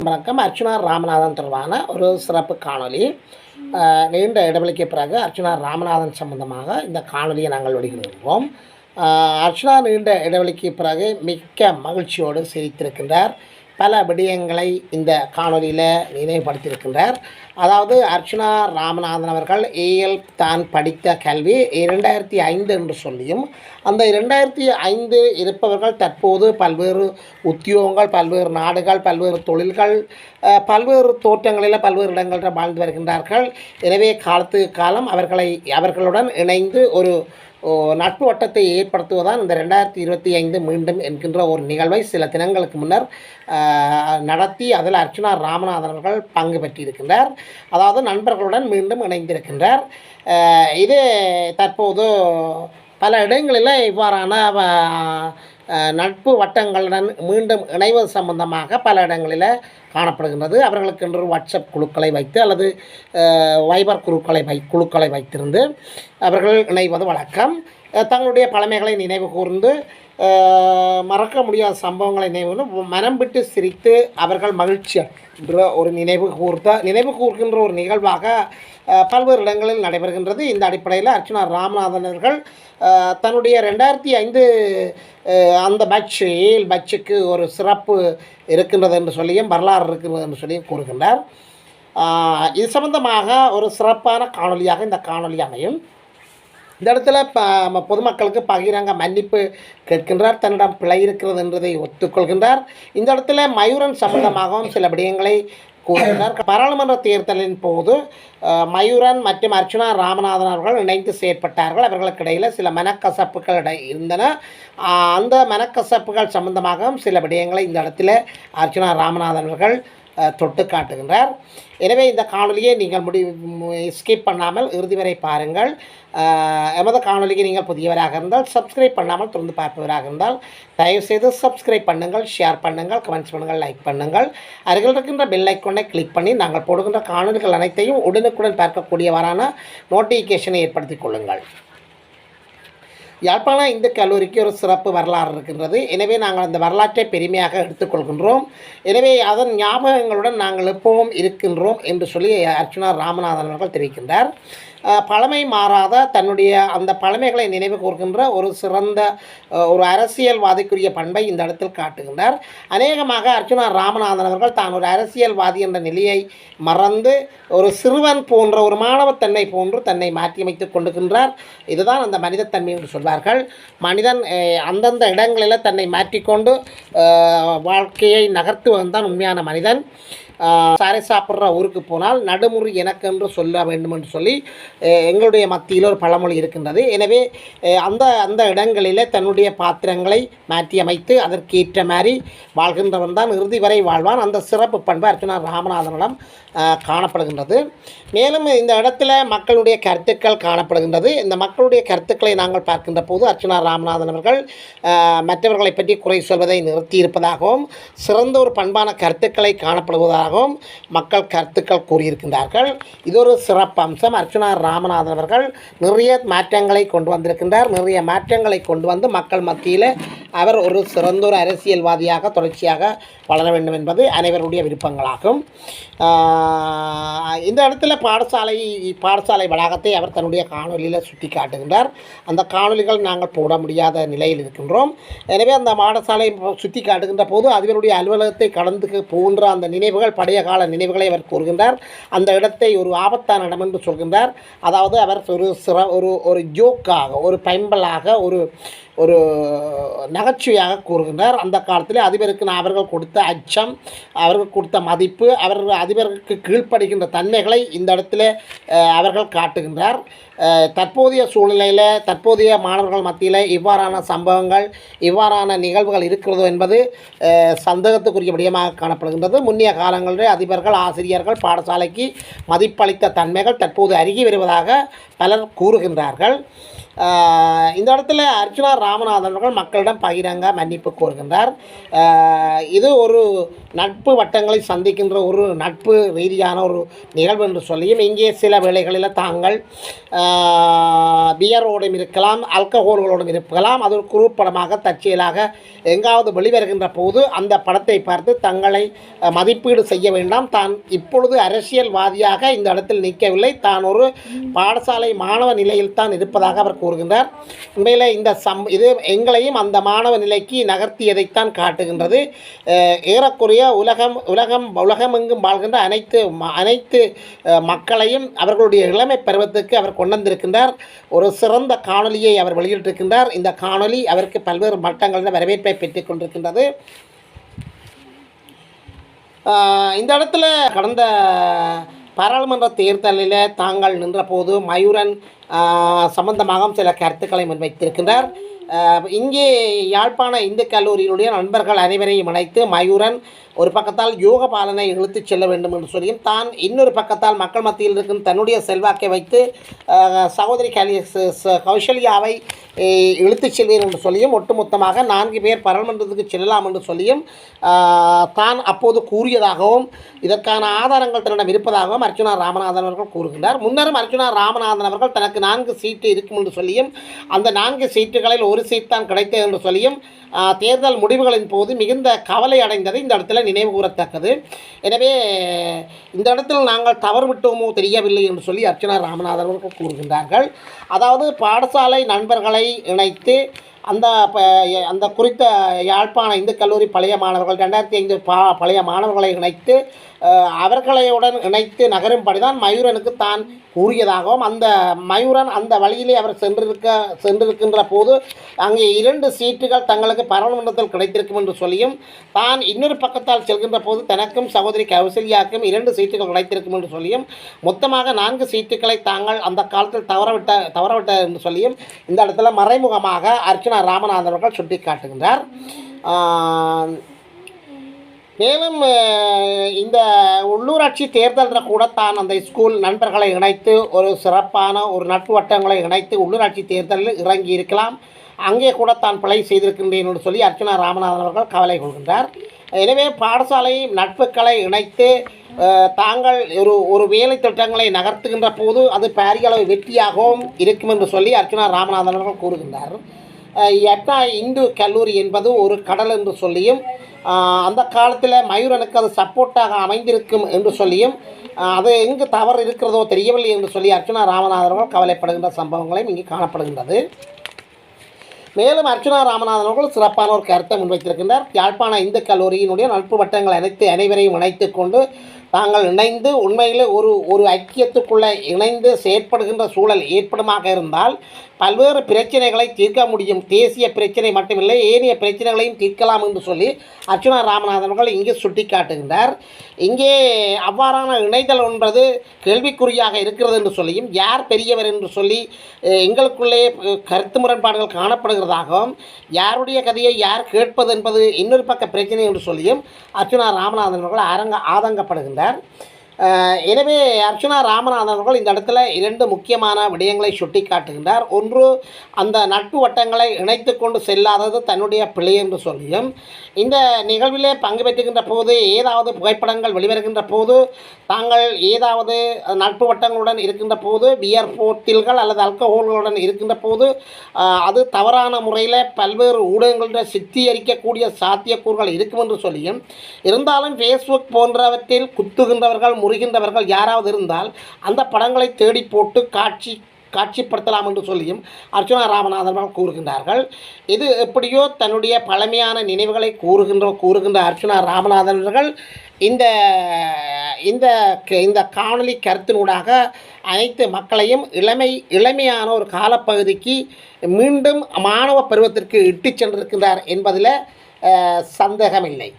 வணக்கம். அர்ச்சுனா ராமநாதன் தொடர்பான ஒரு சிறப்பு காணொலி. நீண்ட இடைவெளிக்கு பிறகு அர்ச்சுனா ராமநாதன் சம்பந்தமாக இந்த காணொலியை நாங்கள் வெளியிடுகிறோம். அர்ச்சுனா நீண்ட இடைவெளிக்கு பிறகு மிக்க மகிழ்ச்சியோடு சிரித்திருக்கின்றார். பல விடயங்களை இந்த காணொலியில் நினைவுபடுத்தியிருக்கின்றார். அதாவது அர்ச்சுனா ராமநாதன் அவர்கள் ஏஎல் தான் படித்த கல்வி 2005 என்று சொல்லியும் அந்த 2005 இருப்பவர்கள் தற்போது பல்வேறு உத்தியோகங்கள், பல்வேறு நாடுகள், பல்வேறு தொழில்கள், பல்வேறு தோற்றங்களில் பல்வேறு இடங்களில் வாழ்ந்து வருகின்றார்கள். எனவே காலத்துக்கு காலம் அவர்களுடன் இணைந்து ஒரு நட்பு வட்டத்தை ஏற்படுத்துவதுதான் இந்த 2025 மீண்டும் என்கின்ற ஒரு நிகழ்வை சில தினங்களுக்கு முன்னர் நடத்தி அதில் அர்ச்சுனா ராமநாதன் அவர்கள் பங்கு பெற்றிருக்கின்றார். அதாவது நண்பர்களுடன் மீண்டும் இணைந்திருக்கின்றார். இது தற்போது பல இடங்களில் இவ்வாறான நட்பு வட்டங்களுடன் மீண்டும் இணைவது சம்பந்தமாக பல இடங்களில் காணப்படுகின்றது. அவர்களுக்கென்று வாட்ஸ்அப் குழுக்களை வைத்து அல்லது வைபர் குழுக்களை வைத்திருந்து அவர்கள் இணைவது வழக்கம். தங்களுடைய பழமைகளை நினைவு கூர்ந்து மறக்க முடியாத சம்பவங்களை நினைவு மனம் விட்டு சிரித்து அவர்கள் மகிழ்ச்சி என்ற ஒரு நினைவு கூர்கின்ற ஒரு நிகழ்வாக பல்வேறு இடங்களில் நடைபெறுகின்றது. இந்த அடிப்படையில் அர்ச்சுனா ராமநாதன் அவர்கள் தன்னுடைய 2005 அந்த பட்சுக்கு ஒரு சிறப்பு இருக்கின்றது என்று சொல்லியும் வரலாறு இருக்கின்றது என்று சொல்லியும் கூறுகின்றார். இது சம்பந்தமாக ஒரு சிறப்பான காணொலியாக இந்த காணொலி அமையும். இந்த இடத்துல பொதுமக்களுக்கு பகிரங்க மன்னிப்பு கேட்கின்றார். தன்னிடம் பிழை இருக்கிறது என்பதை ஒத்துக்கொள்கின்றார். இந்த இடத்துல மயூரன் சம்பந்தமாகவும் சில விடயங்களை கூறுகின்றார். பாராளுமன்ற தேர்தலின் போது மயூரன் மற்றும் அர்ச்சுனா ராமநாதன் அவர்கள் இணைந்து செயற்பட்டார்கள். அவர்களுக்கு இடையில் சில மனக்கசப்புகள் இருந்தன. அந்த மனக்கசப்புகள் சம்பந்தமாகவும் சில விடயங்களை இந்த இடத்துல அர்ச்சுனா ராமநாதன் அவர்கள் தொட்டு காட்டுகின்றார். எனவே இந்த காணொலியை நீங்கள் ஸ்கிப் பண்ணாமல் இறுதி வரை பாருங்கள். எமது காணொலிக்கு நீங்கள் புதியவராக இருந்தால் சப்ஸ்கிரைப் பண்ணாமல் தொடர்ந்து பார்ப்பவராக இருந்தால் தயவுசெய்து சப்ஸ்கிரைப் பண்ணுங்கள், ஷேர் பண்ணுங்கள், கமெண்ட்ஸ் பண்ணுங்கள், லைக் பண்ணுங்கள். அருகில் இருக்கின்ற பெல் ஐக்கானை கிளிக் பண்ணி நாங்கள் போடுகின்ற காணொலிகள் அனைத்தையும் உடனுக்குடன் பார்க்கக்கூடியவரான நோட்டிஃபிகேஷனை ஏற்படுத்திக் கொள்ளுங்கள். யாழ்ப்பாண இந்து கல்லூரிக்கு ஒரு சிறப்பு வரலாறு இருக்கின்றது. எனவே நாங்கள் அந்த வரலாற்றை பெருமையாக எடுத்துக்கொள்கின்றோம். எனவே அதன் ஞாபகங்களுடன் நாங்கள் எப்பவும் இருக்கின்றோம் என்று சொல்லி அர்ச்சுனா ராமநாதன் அவர்கள் தெரிவிக்கின்றார். பழமை மாறாத தன்னுடைய அந்த பழமைகளை நினைவு கூர்கின்ற ஒரு சிறந்த ஒரு அரசியல்வாதிக்குரிய பண்பை இந்த இடத்தில் காட்டுகின்றார். அநேகமாக அர்ச்சுனா ராமநாதன் அவர்கள் தான் ஒரு அரசியல்வாதி என்ற நிலையை மறந்து ஒரு சிறுவன் போன்ற ஒரு மாணவத்தன்மை போன்று தன்னை மாற்றியமைத்துக் கொண்டுகின்றார். இதுதான் அந்த மனிதத்தன்மை என்று சொல்வார்கள். மனிதன் அந்தந்த இடங்களில் தன்னை மாற்றிக்கொண்டு வாழ்க்கையை நகர்த்துவன் தான் உண்மையான மனிதன். சாரை சாப்பிட்ற ஊருக்கு போனால் நடுமுறை எனக்கென்று சொல்ல வேண்டும் என்று சொல்லி எங்களுடைய மத்தியில் ஒரு பழமொழி இருக்கின்றது. எனவே அந்த இடங்களில் தன்னுடைய பாத்திரங்களை மாற்றி அமைத்து அதற்கேற்ற மாதிரி வாழ்கின்றவன் தான் இறுதி வரை வாழ்வான். அந்த சிறப்பு பண்பு அர்ச்சுனா ராமநாதனிடம் காணப்படுகின்றது. மேலும் இந்த இடத்துல மக்களுடைய கருத்துக்கள் காணப்படுகின்றது. இந்த மக்களுடைய கருத்துக்களை நாங்கள் பார்க்கின்ற போது அர்ச்சுனா ராமநாதன் அவர்கள் மற்றவர்களை பற்றி குறை சொல்வதை நிறுத்தியிருப்பதாகவும் சிறந்த ஒரு பண்பான கருத்துக்களை காணப்படுவதாகவும் மக்கள் கருத்துக்கள் கூறியிருக்கின்றார்கள். இது ஒரு சிறப்பு அம்சம். அர்ச்சுனா ராமநாதன் அவர்கள் நிறைய மாற்றங்களை கொண்டு வந்திருக்கின்றார். நிறைய மாற்றங்களை கொண்டு வந்து மக்கள் மத்தியில் அவர் ஒரு சிறந்த ஒரு அரசியல்வாதியாக தொடர்ச்சியாக வளர வேண்டும் என்பது அனைவருடைய விருப்பங்களாகும். இந்த இடத்துல பாடசாலை வளாகத்தை அவர் தன்னுடைய காணொலியில் சுட்டி காட்டுகின்றார். அந்த காணொலிகள் நாங்கள் போட முடியாத நிலையில் இருக்கின்றோம். எனவே அந்த பாடசாலை சுட்டி காட்டுகின்ற போது அதிபருடைய அலுவலகத்தை கடந்து போகின்ற அந்த நினைவுகள், பழைய கால நினைவுகளை அவர் கூறுகின்றார். அந்த இடத்தை ஒரு ஆபத்தான இடம் என்று சொல்கின்றார். அதாவது அவர் ஒரு ஜோக்காக, ஒரு பைம்பலாக, ஒரு நகைச்சுவையாக கூறுகின்றார். அந்த காலத்தில் அதிபருக்கு அவர்கள் கொடுத்த அச்சம், அவர்கள் கொடுத்த மதிப்பு, அதிபருக்கு கீழ்ப்படுகின்ற தன்மைகளை இந்த இடத்துல அவர்கள் காட்டுகின்றார். தற்போதைய சூழ்நிலையில் தற்போதைய மாணவர்கள் மத்தியில் இவ்வாறான சம்பவங்கள், இவ்வாறான நிகழ்வுகள் இருக்கிறதோ என்பது சந்தேகத்துக்குரிய விடயமாக காணப்படுகின்றது. முன்னைய காலங்களில் அதிபர்கள், ஆசிரியர்கள் பாடசாலைக்கு மதிப்பளித்த தன்மைகள் தற்போது அருகி வருவதாக பலர் கூறுகின்றார்கள். இந்த இடத்துல அர்ச்சுனா ராமநாதன் அவர்கள் மக்களிடம் பகிரங்க மன்னிப்பு கோருகின்றார். இது ஒரு நட்பு வட்டங்களை சந்திக்கின்ற ஒரு நட்பு ரீதியான ஒரு நிகழ்வு என்று சொல்லியும், இங்கே சில வேளைகளில் தாங்கள் பியரோடும் இருக்கலாம், ஆல்கஹோல்களோடும் இருக்கலாம், அது ஒரு குரூப் படமாக தற்செயலாக எங்காவது வெளிவருகின்ற போது அந்த படத்தை பார்த்து தங்களை மதிப்பீடு செய்ய வேண்டாம், தான் இப்பொழுது அரசியல்வாதியாக இந்த இடத்தில் நிற்கவில்லை, தான் ஒரு பாடசாலை மாணவ நிலையில் தான் இருப்பதாக அவர் கூறுகின்றார். உண்மையில் இந்த இது எங்களையும் அந்த மாணவ நிலைக்கு நகர்த்தியதைத்தான் காட்டுகின்றது. ஏறக்குறைய உலகமெங்கும் வாழ்கின்ற அனைத்து மக்களையும் அவர்களுடைய இளமை பருவத்துக்கு அவர் கொண்டு வந்திருக்கின்றார். ஒரு சிறந்த காணொலியை அவர் வெளியிட்டிருக்கின்றார். இந்த காணொலி அவருக்கு பல்வேறு மட்டங்களில் வரவேற்பை பெற்றுக் கொண்டிருக்கின்றது. இந்த இடத்துல கடந்த பாராளுமன்ற தேர்தலில் தாங்கள் நின்றபோது மயூரன் சம்பந்தமாக சில கருத்துக்களை முன்வைத்திருக்கின்றார். இங்கே யாழ்ப்பாண இந்து கல்லூரியினுடைய நண்பர்கள் அனைவரையும் இணைத்து மயூரன் ஒரு பக்கத்தால் யோகபாலனை இழுத்துச் செல்ல வேண்டும் என்று சொல்லியும், தான் இன்னொரு பக்கத்தால் மக்கள் மத்தியில் இருக்கும் தன்னுடைய செல்வாக்கை வைத்து சகோதரி கௌசல்யாவை இழுத்துச் செல்வேன் என்று சொல்லியும், ஒட்டுமொத்தமாக 4 பேர் பாராளுமன்றத்துக்கு செல்லலாம் என்று சொல்லியும் தான் அப்போது கூறியதாகவும், இதற்கான ஆதாரங்கள் தன்னிடம் இருப்பதாகவும் அர்ச்சுனா ராமநாதன் அவர்கள் கூறுகின்றார். முன்னரும் அர்ச்சுனா ராமநாதன் அவர்கள் தனக்கு 4 சீட்டு இருக்கும் என்று சொல்லியும், அந்த 4 சீட்டுகளில் ஒரு சீட் தான் கிடைத்தது என்று சொல்லியும் தேர்தல் முடிவுகளின் போது மிகுந்த கவலை அடைந்தது இந்த இடத்துல நினைவு கூறத்தக்கது. எனவே இந்த இடத்தில் நாங்கள் தவறு விட்டோமோ தெரியவில்லை என்று சொல்லி அர்ச்சுனா ராமநாதன் அவர்கள் கூறுகின்றார்கள். அதாவது பாடசாலை நண்பர்களை இணைத்து அந்த குறித்த யாழ்ப்பாண இந்து கல்லூரி பழைய மாணவர்கள் 2005 பழைய மாணவர்களை இணைத்து அவர்களையுடன் இணைத்து நகரும்படிதான் மயூரனுக்கு தான் கூறியதாகவும், அந்த மயூரன் அந்த வழியிலே அவர் சென்றிருக்கின்ற போது அங்கே 2 சீட்டுகள் தங்களுக்கு பாராளுமன்றத்தில் கிடைத்திருக்கும் என்று சொல்லியும், தான் இன்னொரு பக்கத்தால் செல்கின்ற போது தனக்கும் சகோதரி கௌசல்யாவுக்கும் 2 சீட்டுகள் கிடைத்திருக்கும் என்று சொல்லியும், மொத்தமாக 4 சீட்டுகளை தாங்கள் அந்த காலத்தில் தவறவிட்ட என்று சொல்லியும் இந்த இடத்துல மறைமுகமாக அர்ச்சுனா ராமநாதன் அவர்கள் சுட்டி காட்டுகின்றார். மேலும் இந்த உள்ளூராட்சி தேர்தலில் கூட தான் அந்த ஸ்கூல் நண்பர்களை இணைத்து ஒரு சிறப்பான ஒரு நட்பு வட்டங்களை இணைத்து உள்ளூராட்சி தேர்தலில் இறங்கி இருக்கலாம், அங்கே கூட தான் பிழை செய்திருக்கின்றேன் என்று சொல்லி அர்ச்சுனா ராமநாதன் அவர்கள் கவலை கொள்கின்றார். எனவே பாடசாலை நட்புகளை இணைத்து தாங்கள் ஒரு வேலை திட்டங்களை நகர்த்துகின்ற போது அது பாரிய அளவு வெற்றியாகவும் இருக்கும் என்று சொல்லி அர்ச்சுனா ராமநாதன் அவர்கள் கூறுகின்றார். யட்னா இந்து கல்லூரி என்பது ஒரு கடல் என்று சொல்லியும், அந்த காலத்தில் மயூரனுக்கு அது சப்போர்ட்டாக அமைந்திருக்கும் என்று சொல்லியும், அது எங்கு தவறு இருக்கிறதோ தெரியவில்லை என்று சொல்லி அர்ச்சுனா ராமநாதன் அவர்கள் கவலைப்படுகின்ற சம்பவங்களையும் இங்கே காணப்படுகின்றது. மேலும் அர்ச்சுனா ராமநாதன் அவர்கள் சிறப்பான ஒரு கருத்தை முன்வைத்திருக்கின்றார். யாழ்ப்பாண இந்து கல்லூரியினுடைய நட்பு வட்டங்கள் அனைவரையும் இணைத்து கொண்டு தாங்கள் இணைந்து உண்மையில் ஒரு ஐக்கியத்துக்குள்ளே இணைந்து செயற்படுகின்ற சூழல் ஏற்படுமாக இருந்தால் பல்வேறு பிரச்சனைகளை தீர்க்க முடியும். தேசிய பிரச்சனை மட்டுமில்லை, ஏனைய பிரச்சனைகளையும் தீர்க்கலாம் என்று சொல்லி அர்ச்சுனா ராமநாதன் அவர்கள் இங்கே சுட்டி காட்டுகின்றார். இங்கே அவ்வாறான இணைதல் என்பது கேள்விக்குறியாக இருக்கிறது என்று சொல்லியும், யார் பெரியவர் என்று சொல்லி எங்களுக்குள்ளே கருத்து முரண்பாடுகள் காணப்படுகிறதாகவும், யாருடைய கதையை யார் கேட்பது என்பது இன்னொரு பக்க பிரச்சனை என்று சொல்லியும் அர்ச்சுனா ராமநாதன் அவர்கள் ஆதங்கப்படுகின்றார். எனவே அர்ச்சுனா ராமநாதன் அவர்கள் இந்த இடத்துல 2 முக்கியமான விடயங்களை சுட்டி காட்டுகின்றார். ஒன்று, அந்த நட்பு வட்டங்களை இணைத்து கொண்டு செல்லாதது தன்னுடைய பிழை என்று சொல்லியும், இந்த நிகழ்விலே பங்கு பெற்றுகின்ற போது ஏதாவது புகைப்படங்கள் வெளிவருகின்ற போது தாங்கள் ஏதாவது நட்பு வட்டங்களுடன் இருக்கின்ற போது பியர் போட்டில்கள் அல்லது ஆல்கஹோல்களுடன் இருக்கின்ற போது அது தவறான முறையில் பல்வேறு ஊடகங்களுடன் சித்தரிக்கக்கூடிய சாத்தியக்கூறுகள் இருக்கும் என்று சொல்லியும், இருந்தாலும் ஃபேஸ்புக் போன்றவற்றில் குத்துகின்றவர்கள் முறிகின்றவர்கள் யாராவது இருந்தால் அந்த படங்களை தேடி போட்டு காட்சிப்படுத்தலாம் என்று சொல்லியும் அர்ச்சுனா ராமநாதன் அவர்கள் கூறுகின்றார்கள். இது எப்படியோ தன்னுடைய பழமையான நினைவுகளை கூறுகின்ற அர்ச்சுனா ராமநாதன் அவர்கள் இந்த இந்த காணொலி கருத்தினூடாக அனைத்து மக்களையும் இளமையான ஒரு காலப்பகுதிக்கு மீண்டும் மாணவ பருவத்திற்கு இட்டு சென்றிருக்கின்றார் என்பதில் சந்தேகமில்லை.